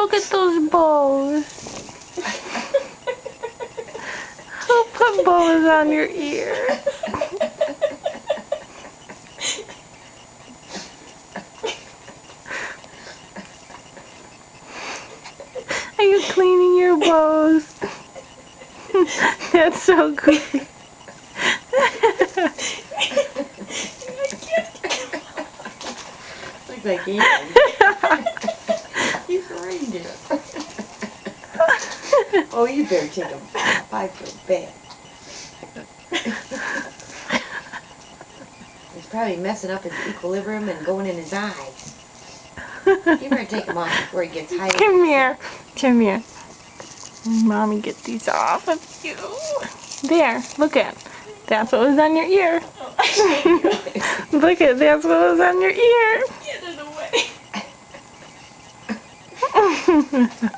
Look at those bows. Who put bows on your ears? Are you cleaning your bows? That's so goofy. Looks like Ian. He's a reindeer. Oh, you better take a bath. I feel bad. He's probably messing up his equilibrium and going in his eyes. You better take him off before he gets high. Come here. Come here. Mommy, get these off of you. There, look at. That's what was on your ear. Look at, that's what was on your ear. Get it away.